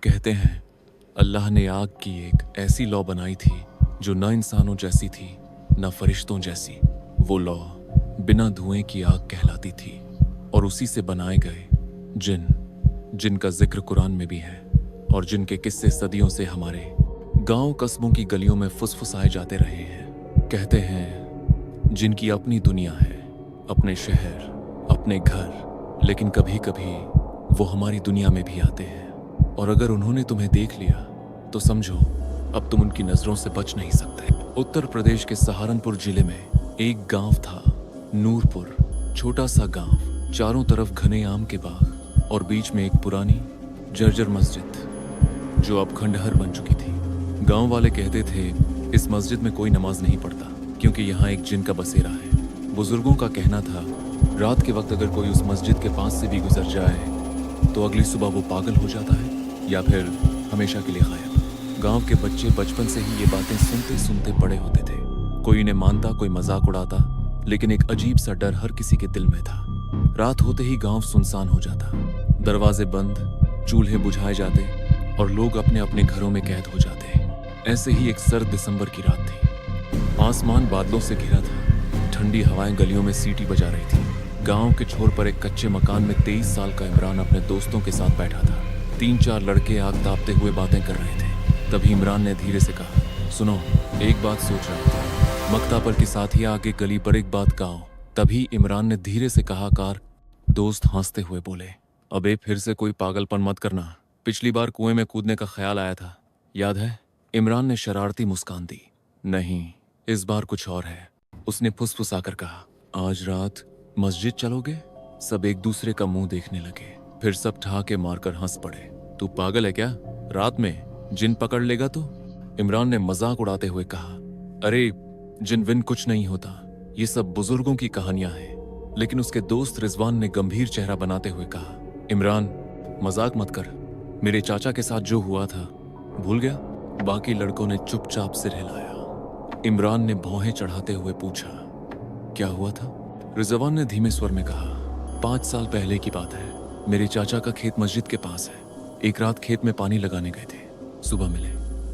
कहते हैं अल्लाह ने आग की एक ऐसी लौ बनाई थी जो न इंसानों जैसी थी न फरिश्तों जैसी। वो लौ बिना धुएं की आग कहलाती थी और उसी से बनाए गए जिनका जिक्र कुरान में भी है और जिनके किस्से सदियों से हमारे गांव कस्बों की गलियों में फुसफुसाए जाते रहे हैं। कहते हैं जिनकी अपनी दुनिया है, अपने शहर, अपने घर, लेकिन कभी कभी वो हमारी दुनिया में भी आते हैं और अगर उन्होंने तुम्हें देख लिया तो समझो अब तुम उनकी नजरों से बच नहीं सकते। उत्तर प्रदेश के सहारनपुर जिले में एक गांव था, नूरपुर। छोटा सा गांव, चारों तरफ घने आम के बाग और बीच में एक पुरानी जर्जर मस्जिद जो अब खंडहर बन चुकी थी। गांव वाले कहते थे इस मस्जिद में कोई नमाज नहीं पढ़ता क्योंकि यहाँ एक जिन का बसेरा है। बुजुर्गों का कहना था रात के वक्त अगर कोई उस मस्जिद के पास से भी गुजर जाए तो अगली सुबह वो पागल हो जाता है या फिर हमेशा के लिए गायब। गांव के बच्चे बचपन से ही ये बातें सुनते सुनते बड़े होते थे। कोई इन्हें मानता, कोई मजाक उड़ाता, लेकिन एक अजीब सा डर हर किसी के दिल में था। रात होते ही गांव सुनसान हो जाता, दरवाजे बंद, चूल्हे बुझाए जाते और लोग अपने अपने घरों में कैद हो जाते। ऐसे ही एक सर्द दिसंबर की रात थी। आसमान बादलों से घिरा था, ठंडी हवाएं गलियों में सीटी बजा रही थी। गांव के छोर पर एक कच्चे मकान में 23 साल का इमरान अपने दोस्तों के साथ बैठा था। 3-4 लड़के आग तापते हुए बातें कर रहे थे। तभी इमरान ने धीरे से कहा, सुनो, एक बात सोच रहा था। मक्ता पर के साथ ही आगे गली पर एक बात गाओ। तभी इमरान ने धीरे से कहा, कार। दोस्त हंसते हुए बोले, अबे फिर से कोई पागलपन मत करना, पिछली बार कुएं में कूदने का ख्याल आया था, याद है? इमरान ने शरारती मुस्कान दी। नहीं, इस बार कुछ और है, उसने फुसफुसाकर कहा। आज रात मस्जिद चलोगे? सब एक दूसरे का मुंह देखने लगे, फिर सब ठहाके मारकर हंस पड़े। तू पागल है क्या? रात में जिन पकड़ लेगा तो? इमरान ने मजाक उड़ाते हुए कहा, अरे जिन विन कुछ नहीं होता, ये सब बुजुर्गों की कहानियां हैं। लेकिन उसके दोस्त रिजवान ने गंभीर चेहरा बनाते हुए कहा, इमरान मजाक मत कर, मेरे चाचा के साथ जो हुआ था भूल गया? बाकी लड़कों ने चुपचाप सिर हिलाया। इमरान ने भौहें चढ़ाते हुए पूछा, क्या हुआ था? रिजवान ने धीमे स्वर में कहा, 5 साल पहले की बात है। मेरे चाचा का खेत मस्जिद के पास है। एक रात खेत में पानी लगाने गए थे। सुबह मिले,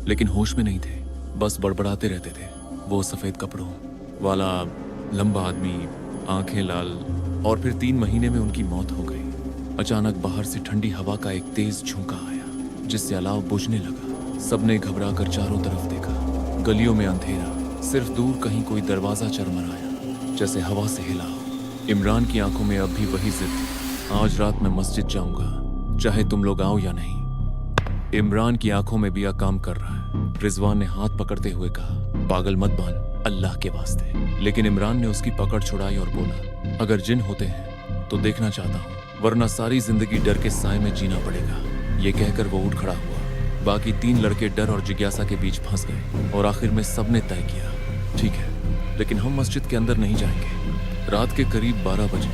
लेकिन होश में नहीं थे, बस बड़बड़ाते रहते थे। वो सफेद कपड़ों वाला लंबा आदमी, आंखें लाल, और फिर 3 महीने में उनकी मौत हो गई। अचानक बाहर से ठंडी हवा का एक तेज झोंका आया जिससे अलाव बुझने लगा। सबने घबरा कर चारों तरफ देखा। गलियों में अंधेरा, सिर्फ दूर कहीं कोई दरवाजा चरमराया जैसे हवा से हिला। इमरान की आंखों में अब भी वही जिद थी, आज रात मैं मस्जिद जाऊंगा, चाहे तुम लोग आओ या नहीं। इमरान की आंखों में भी काम कर रहा है। रिजवान ने हाथ पकड़ते हुए कहा, पागल मत बन, अल्लाह के वास्ते। लेकिन इमरान ने उसकी पकड़ छुड़ाई और बोला, अगर जिन होते हैं तो देखना चाहता हूँ, वरना सारी जिंदगी डर के साए में जीना पड़ेगा। ये कहकर वो उठ खड़ा हुआ। बाकी 3 लड़के डर और जिज्ञासा के बीच फंस गए और आखिर में सबने तय किया, ठीक है, लेकिन हम मस्जिद के अंदर नहीं जाएंगे। रात के करीब 12 बजे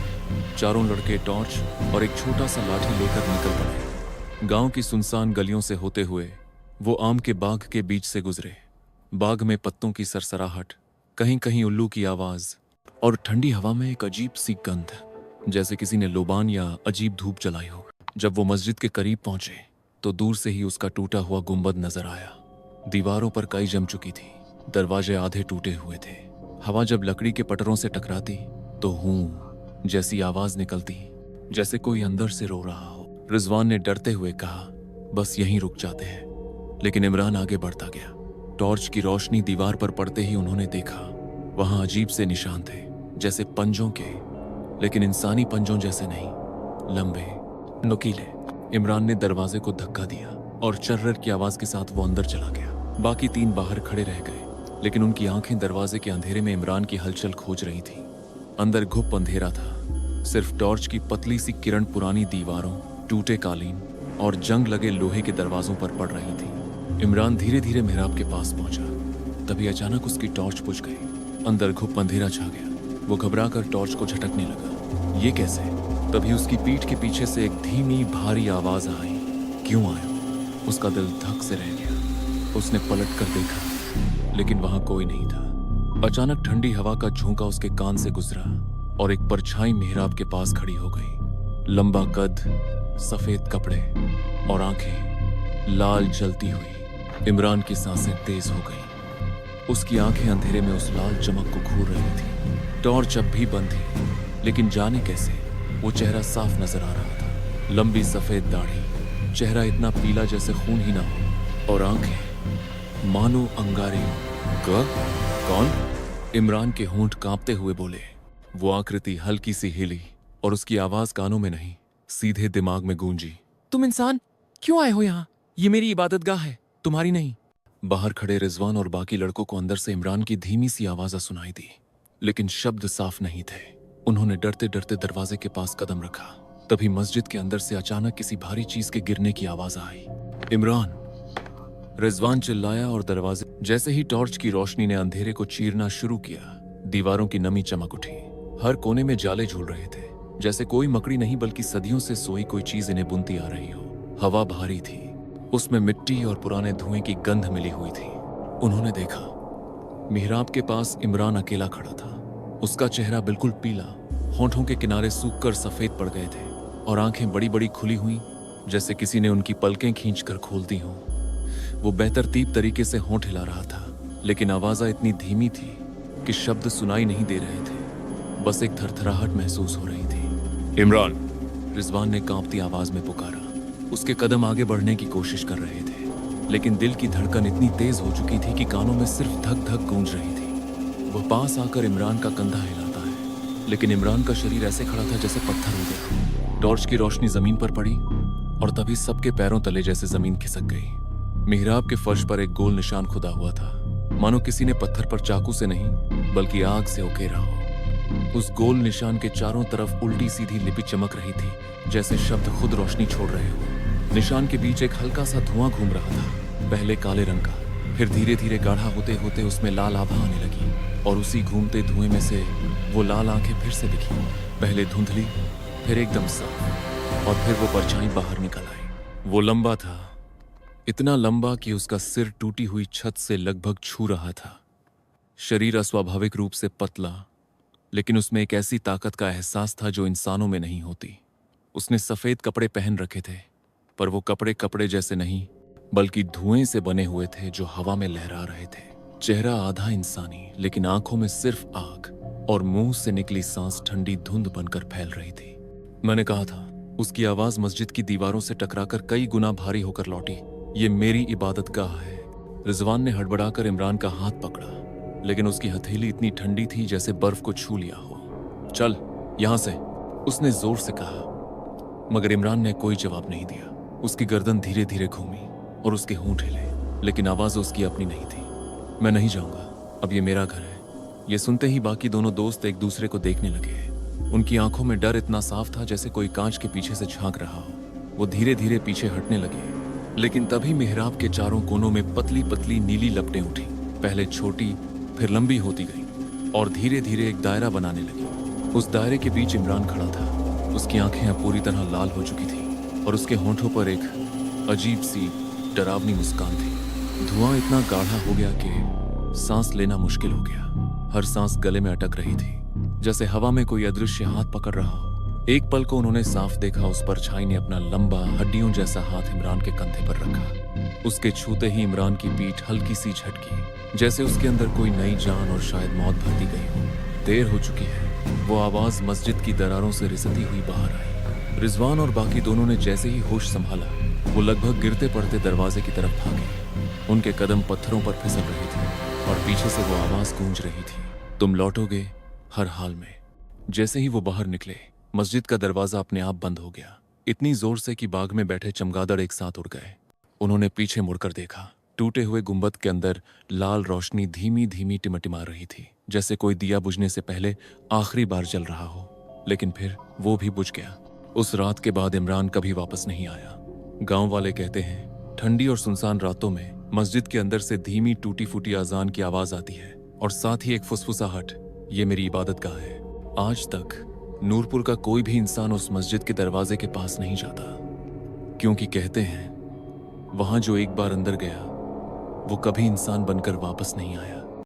चारों लड़के टॉर्च और एक छोटा सा लाठी लेकर निकल पड़े। गांव की सुनसान गलियों से होते हुए वो आम के बाग के बीच से गुजरे। बाग में पत्तों की सरसराहट, कहीं कहीं उल्लू की आवाज और ठंडी हवा में एक अजीब सी गंध, जैसे किसी ने लोबान या अजीब धूप जलाई हो। जब वो मस्जिद के करीब पहुंचे तो दूर से ही उसका टूटा हुआ गुंबद नजर आया। दीवारों पर काई जम चुकी थी, दरवाजे आधे टूटे हुए थे। हवा जब लकड़ी के पटरों से टकराती तो हूं जैसी आवाज निकलती, जैसे कोई अंदर से रो रहा हो। रिजवान ने डरते हुए कहा, बस यहीं रुक जाते हैं, लेकिन इमरान आगे बढ़ता गया। टॉर्च की रोशनी दीवार पर पड़ते ही उन्होंने देखा, वहां अजीब से निशान थे, जैसे पंजों के, लेकिन इंसानी पंजों जैसे नहीं, लंबे, नुकीले। इमरान ने दरवाजे को धक्का दिया और चर्रर की आवाज के साथ वो अंदर चला गया। बाकी 3 बाहर खड़े रह गए, लेकिन उनकी आंखें दरवाजे के अंधेरे में इमरान की हलचल खोज रही थी। अंदर घुप अंधेरा था, सिर्फ टॉर्च की पतली सी किरण पुरानी दीवारों, टूटे कालीन और जंग लगे लोहे के दरवाजों पर पड़ रही थी। इमरान धीरे धीरे मेहराब के पास पहुंचा, तभी अचानक उसकी टॉर्च बुझ गई। अंदर घुप अंधेरा छा गया। वो घबरा कर टॉर्च को झटकने लगा, ये कैसे? तभी उसकी पीठ के पीछे से एक धीमी भारी आवाज आई, क्यों आया? उसका दिल धक से रह गया। उसने पलट कर देखा, लेकिन वहां कोई नहीं था। अचानक ठंडी हवा का झोंका उसके कान से गुजरा और एक परछाई मेहराब के पास खड़ी हो गई। लंबा कद, सफेद कपड़े और आंखें लाल जलती हुई। इमरान की सांसें तेज हो गईं। उसकी आंखें अंधेरे में उस लाल चमक को घूर रही थी। टॉर्च अब भी बंद थी, लेकिन जाने कैसे वो चेहरा साफ नजर आ रहा था। लंबी सफेद दाढ़ी, चेहरा इतना पीला जैसे खून ही ना हो, और आंखें मानो अंगारे। कौन? इमरान के होंठ कांपते हुए बोले। वो आकृति हल्की सी हिली और उसकी आवाज कानों में नहीं, सीधे दिमाग में गूंजी। तुम इंसान क्यों आए हो यहाँ? ये मेरी इबादतगाह है, तुम्हारी नहीं। बाहर खड़े रिजवान और बाकी लड़कों को अंदर से इमरान की धीमी सी आवाज़ सुनाई दी, लेकिन शब्द साफ नहीं थे। उन्होंने डरते डरते दरवाजे के पास कदम रखा। तभी मस्जिद के अंदर से अचानक किसी भारी चीज के गिरने की आवाज आई। इमरान! रिजवान चिल्लाया और दरवाजे जैसे ही टॉर्च की रोशनी ने अंधेरे को चीरना शुरू किया, दीवारों की नमी चमक उठी। हर कोने में जाले झूल रहे थे, जैसे कोई मकड़ी नहीं बल्कि सदियों से सोई कोई चीज इन्हें बुनती आ रही हो। हवा भारी थी, उसमें मिट्टी और पुराने धुएं की गंध मिली हुई थी। उन्होंने देखा, मिहराब के पास इमरान अकेला खड़ा था। उसका चेहरा बिल्कुल पीला, होंठों के किनारे सूखकर सफेद पड़ गए थे और आंखें बड़ी बड़ी खुली हुई, जैसे किसी ने उनकी पलकें खींचकर खोल दी हों। वो बेतरतीब तरीके से होंठ हिला रहा था, लेकिन आवाज़ें इतनी धीमी थी कि शब्द सुनाई नहीं दे रहे थे। बस एक थरथराहट महसूस हो रही थी। इमरान! रिजवान ने कांपती आवाज में पुकारा। उसके कदम आगे बढ़ने की कोशिश कर रहे थे, लेकिन दिल की धड़कन इतनी तेज हो चुकी थी कि कानों में सिर्फ धक धक गूंज रही थी। वह पास आकर इमरान का कंधा हिलाता है, लेकिन इमरान का शरीर ऐसे खड़ा था जैसे पत्थर हो गया। टॉर्च की रोशनी जमीन पर पड़ी और तभी सबके पैरों तले जैसे जमीन खिसक गई। मिहराब के फर्श पर एक गोल निशान खुदा हुआ था, मानो किसी ने पत्थर पर चाकू से नहीं बल्कि आग से उकेरा हो। उस गोल निशान के चारों तरफ उल्टी सीधी लिपि चमक रही थी, जैसे शब्द खुद रोशनी छोड़ रहे हो। निशान के बीच एक हल्का सा धुआं घूम रहा था, पहले काले रंग का, फिर धीरे धीरे गाढ़ा होते होते उसमें लाल आभा आने लगी, और उसी घूमते धुएं में से वो लाल आंखें फिर से दिखी। पहले धुंधली, फिर एकदम साफ, और फिर वो परछाई बाहर निकल आई। वो लंबा था, इतना लंबा कि उसका सिर टूटी हुई छत से लगभग छू रहा था। शरीर अस्वाभाविक रूप से पतला, लेकिन उसमें एक ऐसी ताकत का एहसास था जो इंसानों में नहीं होती। उसने सफेद कपड़े पहन रखे थे, पर वो कपड़े कपड़े जैसे नहीं बल्कि धुएं से बने हुए थे जो हवा में लहरा रहे थे। चेहरा आधा इंसानी, लेकिन आंखों में सिर्फ आग, और मुंह से निकली सांस ठंडी धुंध बनकर फैल रही थी। मैंने कहा था, उसकी आवाज मस्जिद की दीवारों से टकराकर कई गुना भारी होकर लौटी। ये मेरी इबादतगाह है। रिजवान ने हड़बड़ाकर इमरान का हाथ पकड़ा, लेकिन उसकी हथेली इतनी ठंडी थी जैसे बर्फ को छू लिया हो। चल यहां से, उसने जोर से कहा, मगर इमरान ने कोई जवाब नहीं दिया। उसकी गर्दन धीरे धीरे घूमी और उसके होंठ हिले, लेकिन आवाज उसकी अपनी नहीं थी। मैं नहीं जाऊंगा, अब ये मेरा घर है। ये सुनते ही बाकी दोनों दोस्त एक दूसरे को देखने लगे। उनकी आंखों में डर इतना साफ था जैसे कोई कांच के पीछे से झांक रहा हो। वो धीरे धीरे पीछे हटने लगे, लेकिन तभी मिहराब के चारों कोनों में पतली पतली नीली लपटें उठी। पहले छोटी, फिर लंबी होती गई और धीरे धीरे एक दायरा बनाने लगी। उस दायरे के बीच इमरान खड़ा था। उसकी आंखें अब पूरी तरह लाल हो चुकी थी और उसके होंठों पर एक अजीब सी डरावनी मुस्कान थी। धुआं इतना गाढ़ा हो गया कि सांस लेना मुश्किल हो गया। हर सांस गले में अटक रही थी, जैसे हवा में कोई अदृश्य हाथ पकड़ रहा हो। एक पल को उन्होंने साफ देखा, उस परछाई ने अपना लंबा हड्डियों जैसा हाथ इमरान के कंधे पर रखा। उसके छूते ही इमरान की पीठ हल्की सी झटकी, जैसे उसके अंदर कोई नई जान और शायद मौत भर दी गई हो। देर हो चुकी है, वो आवाज मस्जिद की दरारों से रिसती हुई बाहर आई। रिजवान और बाकी दोनों ने जैसे ही होश संभाला, वो लगभग गिरते पड़ते दरवाजे की तरफ भागे। उनके कदम पत्थरों पर फिसल रहे थे और पीछे से वो आवाज गूंज रही थी, तुम लौटोगे हर हाल में। जैसे ही वो बाहर निकले, मस्जिद का दरवाजा अपने आप बंद हो गया, इतनी जोर से कि बाग में बैठे चमगादड़ एक साथ उड़ गए। उन्होंने पीछे मुड़कर देखा। टूटे हुए गुंबद के अंदर लाल रोशनी धीमी धीमी टिमटिमा रही थी, जैसे कोई दिया बुझने से पहले आखिरी बार जल रहा हो। लेकिन फिर वो भी बुझ गया। उस रात के बाद इमरान कभी वापस नहीं आया। गांव वाले कहते हैं, ठंडी और सुनसान रातों में मस्जिद के अंदर से धीमी टूटी फूटी अजान की आवाज आती है और साथ ही एक फुसफुसाहट, ये मेरी इबादतगाह है। आज तक नूरपुर का कोई भी इंसान उस मस्जिद के दरवाजे के पास नहीं जाता, क्योंकि कहते हैं वहां जो एक बार अंदर गया वो कभी इंसान बनकर वापस नहीं आया।